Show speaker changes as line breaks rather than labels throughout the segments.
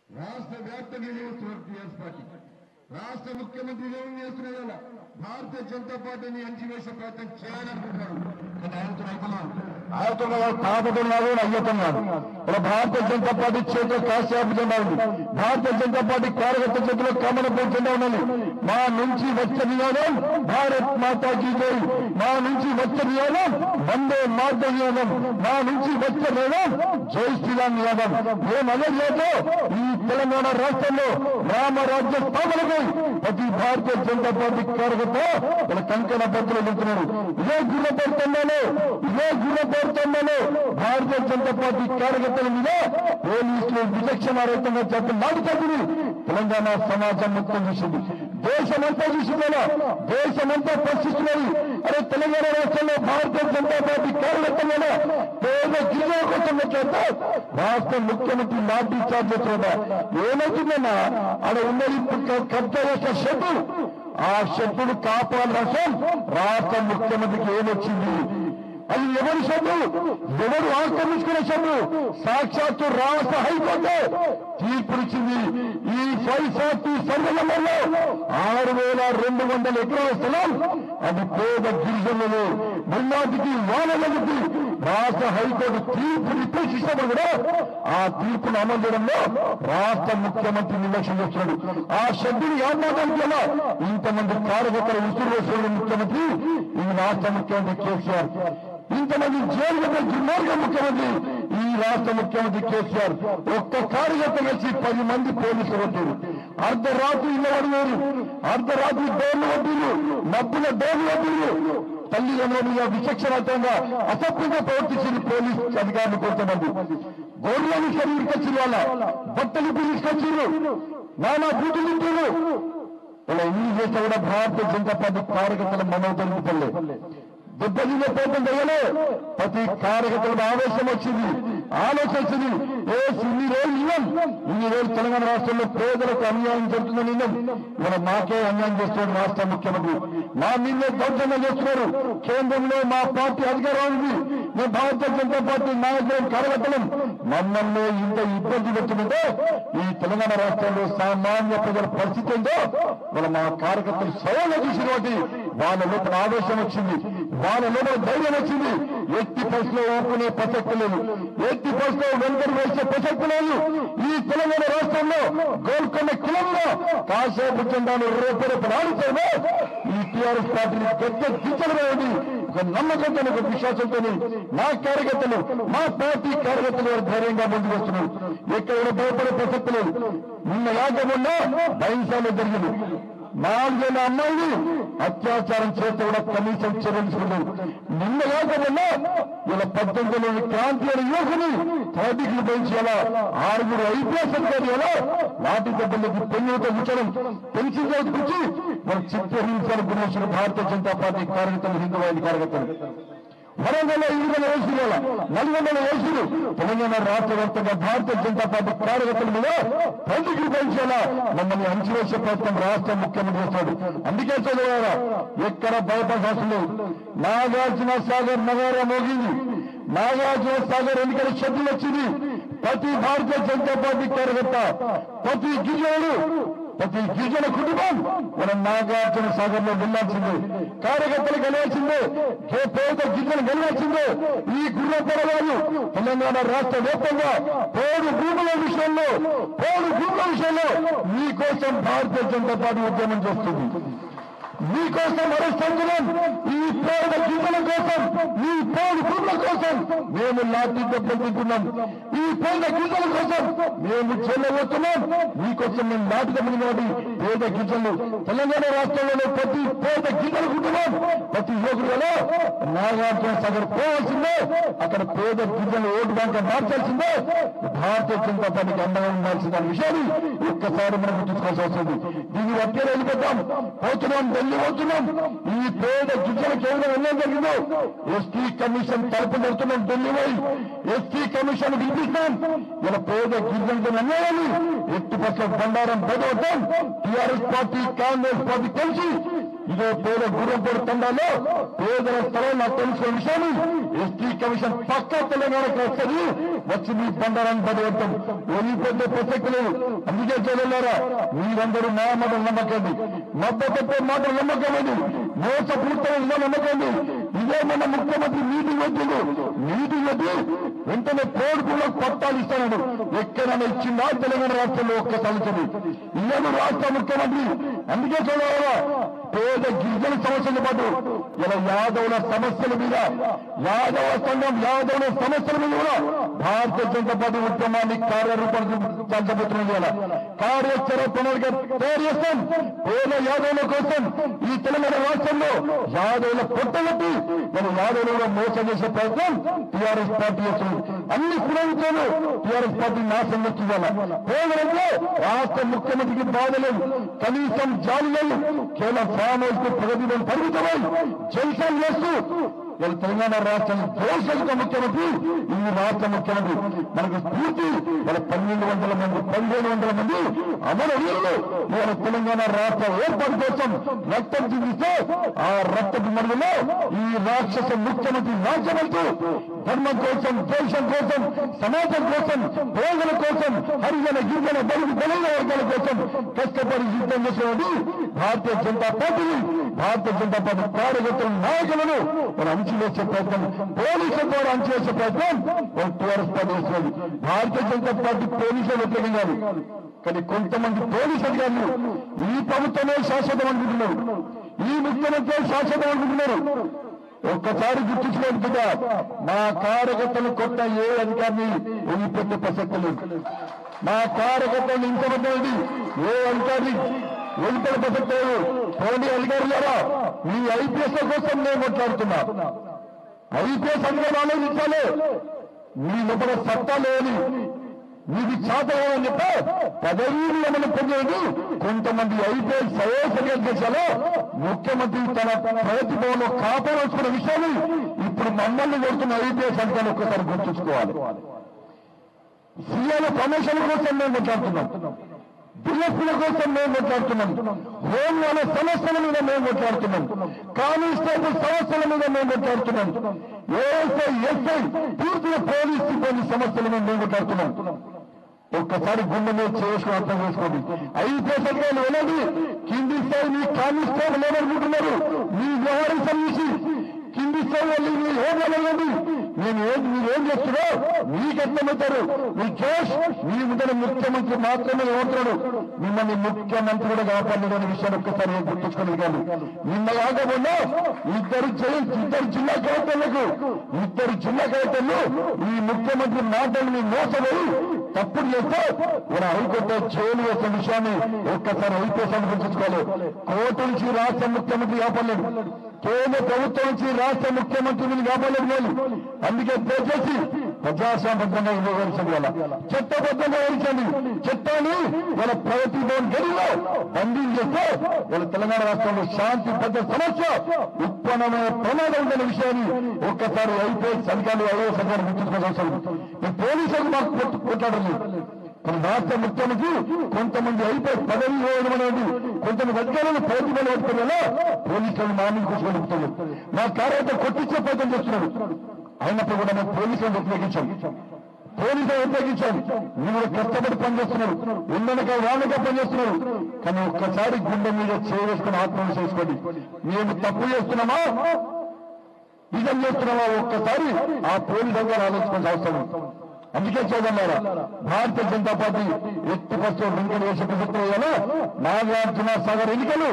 రాష్ట్ర వ్యాప్తంగా చేస్తున్నారు టీఆర్ఎస్ పార్టీ. రాష్ట్ర ముఖ్యమంత్రి ఏం చేస్తున్నాడు? భారతీయ జనతా పార్టీని అంచివేసే ప్రయత్నం చేయాలనుకుంటున్నాడు. ఆయనతో తాతతున్నాడు, అయ్యతున్నాడు. ఇలా భారతీయ జనతా పార్టీ చేతిలో కాశ్యాపు జెండా ఉంది. భారతీయ జనతా పార్టీ కార్యకర్త చేతిలో కమలపూర్ జెండా ఉన్నది. మా నుంచి వచ్చే నినాదం భారత్ మాతా కీ జై. మా నుంచి వచ్చే నినాదం వందే మాతరం నినాదం. మా నుంచి వచ్చే నినాదం జై శ్రీరామ్ నినాదం. మేము అదే చేతో ఈ తెలంగాణ రాష్ట్రంలో రామరాజ్య స్థాపనకై ప్రతి భారతీయ జనతా పార్టీ కార్యకర్త ఇలా కంకణ బద్దలు వెళ్తున్నాడు. ఇదే గుర్రపడుతున్నాను భారతీయ జనతా పార్టీ కార్యకర్తల మీద పోలీసులు విచక్షణారహితంగా చెప్పి నాటుతుంది. తెలంగాణ సమాజం మొత్తం చూసింది, దేశమంతా చూసిందా, దేశమంతా ప్రశ్నిస్తున్నది. అరే తెలంగాణ రాష్ట్రంలో భారతీయ జనతా పార్టీ కార్యకర్తల పేద గిరిజన కోసం వచ్చేస్తా రాష్ట్ర ముఖ్యమంత్రి లాఠీ చార్జ్ చేస్తున్నా. ఏమవుతుందన్నా అక్కడ ఉన్నది కబ్జా చేసిన షెడ్డు, ఆ షెడ్డును కాపాడాల్సిన రాష్ట్ర ముఖ్యమంత్రికి ఏమొచ్చింది? అది ఎవరి షెడ్డు? ఎవరు ఆక్రమించుకునే షెడ్డు? సాక్షాత్తు రాష్ట్ర హైకోర్టు తీర్పునిచ్చింది. ఈ 540 సర్వే నెంబర్లో 6,200 ఎకరాల స్థలం అది పేద గిరిజనులు మున్నాటికి వాళ్ళకి రాష్ట్ర హైకోర్టు తీర్పు నిర్దేశించినప్పుడు కూడా ఆ తీర్పును అమలు చేయడంలో రాష్ట్ర ముఖ్యమంత్రి నిర్లక్ష్యం చేస్తున్నాడు. ఆ షెడ్డుని ఏమాటానికి ఎలా ఇంతమంది కార్యకర్తలు ఉసురు వేసిన ముఖ్యమంత్రి ఈ రాష్ట్ర ముఖ్యమంత్రి కేసీఆర్, ఇంతమంది జైలు దుర్మార్గ ముఖ్యమంత్రి ఈ రాష్ట్ర ముఖ్యమంత్రి కేసీఆర్. ఒక్క కార్యకర్త కలిసి 10 మంది పోలీసులు కొట్టారు. అర్ధరాత్రి ఇళ్ళ అడిగారు, అర్ధరాత్రి డోర్లు కొట్టిరు, మబ్బుల డోర్లు కొట్టిరు. తల్లిదండ్రుల మీద విచక్షణాత్మకంగా అసభ్యంగా ప్రవర్తించింది పోలీసు అధికారులు. కొంతమంది గోర్లను శరీరకొచ్చిన వాళ్ళ బట్టలు తీసుకొచ్చిర్రు, నానా బూతులు తింటారు. ఇలా ఎన్ని చేస్తే కూడా భారతీయ జనతా పార్టీ కార్యకర్తల మనోదలుపుతలే దెబ్బతినే ప్రయత్నం చేయలే. ప్రతి కార్యకర్తలకు ఆవేశం వచ్చింది, ఆలోచన వచ్చింది. ఇన్ని రోజులు తెలంగాణ రాష్ట్రంలో పేదలకు అన్యాయం జరుగుతుందని మన మాకే అన్యాయం చేస్తున్నారు రాష్ట్ర ముఖ్యమంత్రి. మా మీదే దౌర్జన్యం చేస్తున్నారు. కేంద్రంలో మా పార్టీ అధికారం ఉంది, మేము భారతీయ జనతా పార్టీ నాయకులు కార్యకర్తలు మమ్మల్ని ఇంత ఇబ్బంది పెడుతుందంటే ఈ తెలంగాణ రాష్ట్రంలో సామాన్య ప్రజల పరిస్థితి ఏంటో వాళ్ళ మా కార్యకర్తలు స్వయంగా చూసిన కాబట్టి వాళ్ళ లోపల ఆవేశం వచ్చింది, వాళ్ళ లోపల ధైర్యం వచ్చింది. ఎట్టి పరిస్థితిలో ఊపుకునే ప్రసక్తి లేదు, ఎట్టి పరిస్థితిలో వెంటనే వేసే ప్రసక్తి లేదు. ఈ తెలంగాణ రాష్ట్రంలో గోల్కొండ కిలంలో కాసేపు జెండాను రేపు ఆడితేనే ఈ టీఆర్ఎస్ పార్టీని పెద్ద దిశలోని ఒక నమ్మకంతో ఒక విశ్వాసంతో మా కార్యకర్తలు మా పార్టీ కార్యకర్తలు ధైర్యంగా ముందుకు వస్తున్నారు. ఎక్కడ భయపడే ప్రసక్తి లేదు. నిన్న యాగమున్నా బహింసాలో జరిగింది. 4 అమ్మాయిని అత్యాచారం చేస్తే కూడా కనీసం చర్యలు. నిన్న కాకుండా ఇలా 18 క్రాంతి అనే యువకుని తోటికి పెంచేలా 6 IPS అధికారులు ఎలా లాఠీ దెబ్బలకి పెళ్లితో ఉంచడం, పెన్షన్ గురించి మన చిత్రహింసలకు గురించిన భారతీయ జనతా పార్టీ కార్యకర్తలు, హిందూ కార్యకర్తలు వరంగల్లో 700 వేసులు, నల్గొండలో వేసులు తెలంగాణ రాష్ట్ర వ్యాప్తంగా భారతీయ జనతా పార్టీ కార్యకర్తల మీద పెళ్లికి పెంచేలా మమ్మల్ని అంచివేసే ప్రయత్నం రాష్ట్ర ముఖ్యమంత్రి చేస్తాడు. అందుకే చదివారా ఎక్కడ భయపడాల్సిన లేదు. నాగార్జున సాగర్ నగర మోగింది, నాగార్జున సాగర్ ఎన్నికల షెడ్యూల్ వచ్చింది. ప్రతి భారతీయ జనతా పార్టీ కార్యకర్త, ప్రతి గిరిజన కుటుంబం మనం నాగార్జున సాగర్ లో వెళ్ళాల్సిందే, కార్యకర్తలు గెలవాల్సిందే, పేద గిరిజన గెలవాల్సిందే. ఈ గుర్రపడవాళ్ళు తెలంగాణ రాష్ట్ర వ్యాప్తంగా పోడు భూముల విషయంలో మీకోసం భారతీయ జనతా పార్టీ ఉద్యమం చేస్తుంది. మీకోసం అరెస్టంగులం ఈ పేద గిరిజన కోసం, ఈ పోడు భూముల కోసం మేము లాఠీ దెబ్బలు తింటున్నాం. ఈ పేద గిరిజన కోసం మేము చెల్లబోతున్నాం. మీకోసం మేము లాఠీ దెబ్బలు కాబట్టి పేద గిరిజనులు తెలంగాణ రాష్ట్రంలో ప్రతి పేద గిరిజన కుటుంబం, ప్రతి యువకులలో నాగార్జున సాగర్ పోవాల్సిందే. అక్కడ పేద గిరిజనులు ఓటు బ్యాంక్ మార్చాల్సిందే. భారతీయ జనతా పార్టీకి అండగా ఉండాల్సిన విషయాన్ని ఒక్కసారి మనం గుర్తుంచుకోవాల్సి వస్తుంది. దీన్ని ఒకే వెళ్ళిపోతాం, పోతున్నాం, వెళ్ళిపోతున్నాం. ఈ పేద గిరిజనకి ఏమైనా అన్యాయం జరిగిందో ఎస్టీ కమిషన్ తరపు పెడుతున్నాం. ఢిల్లీ పోయి ఎస్టీ కమిషన్ పిలిపిస్తాం. ఇలా పేద గిరిజనతో అన్యాయాన్ని ఎట్టి పట్ల బండారం బయటపడతాం. టీఆర్ఎస్ పార్టీ, కాంగ్రెస్ పార్టీ కలిసి ఇదే పేద గుర్రంపూడి తండాలో పేదల స్థలం నాకు తెలిసిన విషయాన్ని ఎస్టీ కమిషన్ పక్కా తెలంగాణకు వస్తుంది, వచ్చి మీ బండారాన్ని పడగొడతాం, వదిలిపెట్టే ప్రసక్తి లేదు. అందుకే చదువులారా మీరందరూ నా మాటలు నమ్మకండి, మద్దతు మాటలు నమ్మకమండి, మోసపూర్తమైన నమ్మకండి. ఇదే మన ముఖ్యమంత్రి మీటింగ్ వచ్చింది, మీటింగ్ వచ్చి వెంటనే కోడుకులకు పట్టాలు ఇస్తాడు. ఎక్కడైనా ఇచ్చిందా తెలంగాణ రాష్ట్రంలో ఒక్కసారి ఇయ్యను రాష్ట్ర ముఖ్యమంత్రి. అందుకే చదవాలా పేద గిరిజన సమస్యలతో పాటు ఇలా యాదవుల సమస్యల మీద, యాదవ సంఘం యాదవుల సమస్యల మీద కూడా భారతీయ జనతా పార్టీ ఉద్యమాన్ని కార్యరూపాన్ని చల్లబోతున్నది. ఇలా కార్యాచరణ ప్రణాళిక తయారు చేస్తాం. పేద యాదవుల కోసం ఈ తెలంగాణ రాష్ట్రంలో యాదవుల పొట్టగొట్టి మనం యాదవులను మోసం చేసే ప్రయత్నం టీఆర్ఎస్ పార్టీ చేస్తుంది. అన్ని కులాలతోనూ టీఆర్ఎస్ పార్టీ నాశనం చేస్తుందా? పేదలంటే రాష్ట్ర ముఖ్యమంత్రికి బాధలేదు, కనీసం జాలి లేదు. కేవలం ఫామ్ హౌస్ కు ప్రగతిని పరిమితమై జల్సాలు చేస్తూ ఇలా తెలంగాణ రాష్ట్రం దోషంతో ముఖ్యమంత్రి, ఈ రాష్ట్ర ముఖ్యమంత్రి మనకు స్ఫూర్తి. వాళ్ళ 1200 మంది 1500 మంది అమరవీరులు ఇవాళ తెలంగాణ రాష్ట్ర ఏర్పాటు కోసం రక్తం చూపిస్తే ఆ రక్తపు మరుగులో ఈ రాక్షస ముఖ్యమంత్రి రాజ్యమంటూ ధర్మం కోసం, దేశం కోసం, సమాజం కోసం, పేదల కోసం, హరిజన గిరిజన బడుగు బలైన వర్గాల కోసం కష్టపడి యుద్ధం చేసేవాడు భారతీయ జనతా పార్టీని, భారతీయ జనతా పార్టీ కార్యకర్తల నాయకులను వాళ్ళు అంచువేసే ప్రయత్నం, పోలీసుల ద్వారా అంచువేసే ప్రయత్నం వాళ్ళు టీఆర్ఎస్ పార్టీ చేస్తున్నది. భారతీయ జనతా పార్టీ పోలీసులు వ్యతిరేకం కాదు, కానీ కొంతమంది పోలీసు అధికారులు ఈ ప్రభుత్వమే శాశ్వతం అనుకుంటున్నారు, ఈ ముఖ్యమంత్రి శాశ్వతం అనుకుంటున్నారు. ఒక్కసారి గుర్తించుకోండి బిడ్డ, మా కార్యకర్తలు కొత్త ఏ అధికారిని వదిలిపెట్టే ప్రసక్తి లేదు. మా కార్యకర్తలు ఇంతమంది ఏ అధికారిని వదిలిపెట్టే ప్రసక్తి లేదు. పోనీ అధికారులారా, మీ ఐపీఎస్ కోసం నేను మాట్లాడుతున్నా. ఐపీఎస్ అధికారులు ఆలోచించాలి, మీ లోపల సత్తా లేని, మీకు చేత అని చెప్పి పదవీలు ఏమైనా పొందేది. కొంతమంది ఐపీఎస్ సయోసరిగా దేశాలో ముఖ్యమంత్రి తన ప్రగతి భవన్లో కాపాడాల్సిన విషయాన్ని ఇప్పుడు మమ్మల్ని కొడుతున్న ఐపీఎస్ అధికారులు ఒక్కసారి గుర్తుంచుకోవాలి. సీఎల ప్రమోషన్ కోసం మేము మాట్లాడుతున్నాం, బిఎస్పీల కోసం మేము మాట్లాడుతున్నాం, హోంగాల సమస్యల మీద మేము మాట్లాడుతున్నాం, కానిస్టేబుల్ సమస్యల మీద మేము మాట్లాడుతున్నాం, ఏఎస్ఐ ఎస్ఐ పూర్తిగా పోలీస్ సిబ్బంది సమస్యల మీద మేము మాట్లాడుతున్నాం. ఒక్కసారి గుండె మీద చేసుకుని అర్థం చేసుకోండి. ఐపీఎస్ అధికారులు వెళ్ళండి, కింది స్థాయి మీ కానిస్టేబుల్ ఎవరనుకుంటున్నారు, మీ వ్యవహారం సంబంధించి కింది స్థాయి వెళ్ళి మీ హోంగా వెళ్ళండి. మీరేం చేస్తున్నారో మీకు అర్థమవుతారు. మీ జోష్ మీ ముందర ముఖ్యమంత్రి మాత్రమే ఏమంటున్నాడు, మిమ్మల్ని ముఖ్యమంత్రి కూడా కాపాడలేదనే విషయాన్ని ఒక్కసారి గుర్తుంచుకోలేదు. కానీ నిన్న కాకపోయినా ఇద్దరు జిల్లా కలెక్టర్లకు ఈ ముఖ్యమంత్రి మాటల్ని మోసపోయి తప్పుడు చేస్తే మన హైకోర్టు జైలు వేసిన విషయాన్ని ఒక్కసారి ఐపీఎస్ గుర్తుంచుకోవాలి. కోర్టు నుంచి రాష్ట్ర ముఖ్యమంత్రి కాపాడలేదు, కేంద్ర ప్రభుత్వం నుంచి రాష్ట్ర ముఖ్యమంత్రిని కాపాడలేదు. అందుకే దయచేసి ప్రజాస్వామ్యంగా వ్యవహరించండి, వాళ్ళ చట్టబద్ధంగా వ్యవహరించండి. చట్టాన్ని వాళ్ళ ప్రగతి భవన్ గదిలో బందీలు చేస్తే వాళ్ళ తెలంగాణ రాష్ట్రంలో శాంతి పెద్ద సమస్య ఉత్పన్నమైన ప్రమాదం ఉందనే విషయాన్ని ఒక్కసారి ఐపీఎస్ అధికారులు ఐఏఎస్ అధికారులు గుర్తుంచుకోవాల్సి. ఈ పోలీసులు మాకు కొట్లాడలేదు, కానీ రాష్ట్ర ముఖ్యమంత్రి కొంతమంది ఐపీఎస్ పదవి ఇవ్వడం అనేది కొంతమంది అధికారులను ప్రతిభలు పెట్టుకునే వల్ల పోలీసులు మా మీద కూర్చోగలుగుతారు. మా కార్యకర్త కొట్టించే ప్రయత్నం చేస్తున్నారు. అయినప్పుడు కూడా మేము పోలీసులను ఉపయోగించాం, మీరు కూడా కష్టపడి పనిచేస్తున్నారు, ఉన్ననక వాళ్ళగా పనిచేస్తున్నారు. కానీ ఒక్కసారి గుండె మీద చేసుకుని ఆత్మహత్య చేసుకోండి. మేము తప్పు చేస్తున్నామా నిజం చేస్తున్నామా ఒక్కసారి ఆ పోలీసు అధికారులు ఆలోచించాల్సిన అవసరం. అందుకే చూడన్నారా భారతీయ జనతా పార్టీ ఎట్టి ఫస్ట్ వెంకట వేసే ప్రసక్తి అయ్యాలో నాగార్జున సాగర్ ఎన్నికలు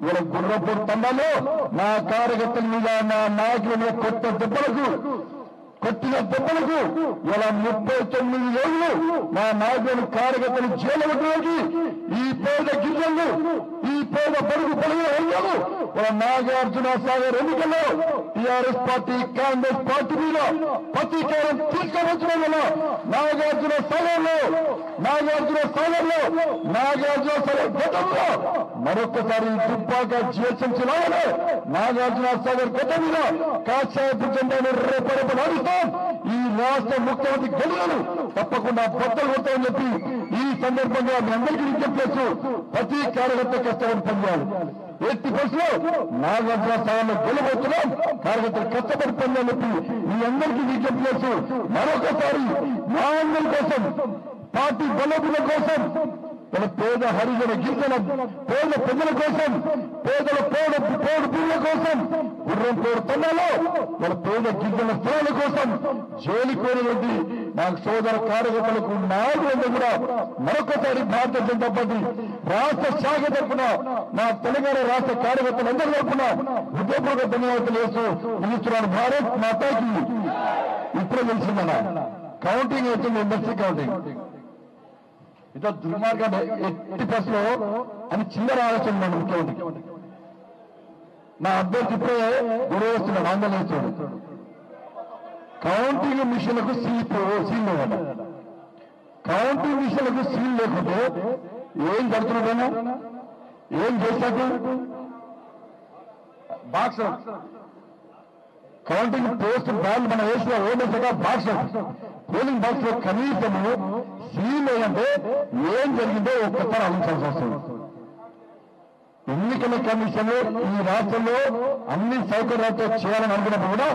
ఇలా గుర్రపూర్ తండాలో నా కార్యకర్తల మీద, నా నాయకుల మీద కొట్టిన దెబ్బలకు ఇలా 39 రోజులు నా నాయకులు కార్యకర్తలు జైలు పెట్టడానికి ఈ పేద గిరిజనులు, ఈ పేద బడుగు బలైన వర్గాలు ఇలా నాగార్జున సాగర్ ఎన్నికల్లో టీఆర్ఎస్ పార్టీ కాంగ్రెస్ పార్టీ మీద ప్రతీకారం తీసుకువచ్చడం వల్ల నాగార్జున సాగర్ గతంలో మరొకసారి దుబ్బాక జిహెచ్ఎంసీ లాగానే నాగార్జున సాగర్ గతం మీద కాషాయపు జెండాను రేపరేపడాడిస్తాం. ఈ రాష్ట్ర ముఖ్యమంత్రి గడులను తప్పకుండా బద్దలు కొడతామని చెప్పి ఈ సందర్భంగా మీ అందరికీ విజ్ఞప్తి చేస్తూ ప్రతి కార్యకర్త కష్టపడి పనిచేయాలి. ఎట్టి బస్సులో 4 స్థానాల్లో గెలబోతున్నాం. కార్యకర్తలు కష్టపడి పొందని చెప్పి మీ అందరికీ విజ్ఞప్తి చేస్తూ మరొకసారి మా అందరి కోసం, పార్టీ బలోపేతం కోసం, మన పేద హరిజన గిరిజన పేద ప్రజల కోసం, పేదల పోడు భూముల కోసం, గుర్రం పోడు తొండలో మన పేద గిరిజన స్థలాల కోసం జైలుకోనటువంటి మా సోదర కార్యకర్తలకు నాలుగు కూడా మరొకసారి భారతీయ జనతా పార్టీ రాష్ట్ర శాఖ తరఫున, మా తెలంగాణ రాష్ట్ర కార్యకర్తలందరి తరఫున హృదయపూర్వక ధన్యవాదాలు చేస్తూ ముగిస్తున్నాను. భారత్ మాతాకి. ఇప్పుడే తెలిసిందన్న కౌంటింగ్ అవుతుంది, ఇండస్ట్రీ కౌంటింగ్. ఇంత దుర్మార్గం ఎట్టి బస్సులో అని చిల్లర ఆలోచన మన ముఖ్యమంత్రి. నా అభ్యర్థి ఇప్పుడే గొడవ వేస్తున్నాడు, ఆందోళన చేస్తున్నాడు. కౌంటింగ్ మిషన్లకు సీల్ లేదట. కౌంటింగ్ మిషన్లకు సీల్ లేకుంటే ఏం జరుగుతున్నాడన్నా, ఏం చేశాక బాక్స్ కౌంటింగ్ పోస్ట్ బ్యాల్ మన వేసిన ఓటేసాక బాక్స్ పోలింగ్ బాక్స్ లో కనీసము సీల్ ఏంటంటే ఏం జరిగిందో ఒక్కసారి ఆలోచించాల్సి వస్తుంది. ఎన్నికల కమిషన్ ఈ రాష్ట్రంలో అన్ని సౌకర్యాలతో చేయాలని అనుకున్నప్పుడు కూడా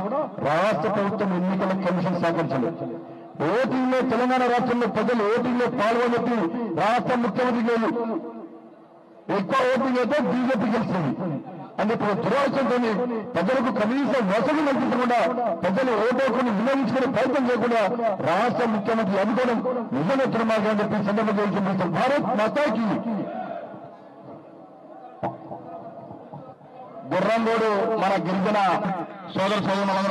రాష్ట్ర ప్రభుత్వం ఎన్నికల కమిషన్ సహకరించలేదు. ఓటింగ్ లో తెలంగాణ రాష్ట్రంలో ప్రజలు ఓటింగ్ లో పాల్గొని రాష్ట్ర ముఖ్యమంత్రి లేదు, ఎక్కువ ఓటింగ్ అయితే బీజేపీ గెలిచింది అని ఇప్పుడు దురాశతో ప్రజలకు కనీసం వసతులు కల్పించకుండా, ప్రజలు ఓటోకుని వినియోగించుకునే ప్రయత్నం చేయకుండా రాష్ట్ర ముఖ్యమంత్రి అనుకోవడం నిజంగా దుర్మార్గం అని చెప్పి సందర్భంగా భారత్ మాతాకి. గుర్రంగోడు మన గిరిజన సోదర సోదరులందరూ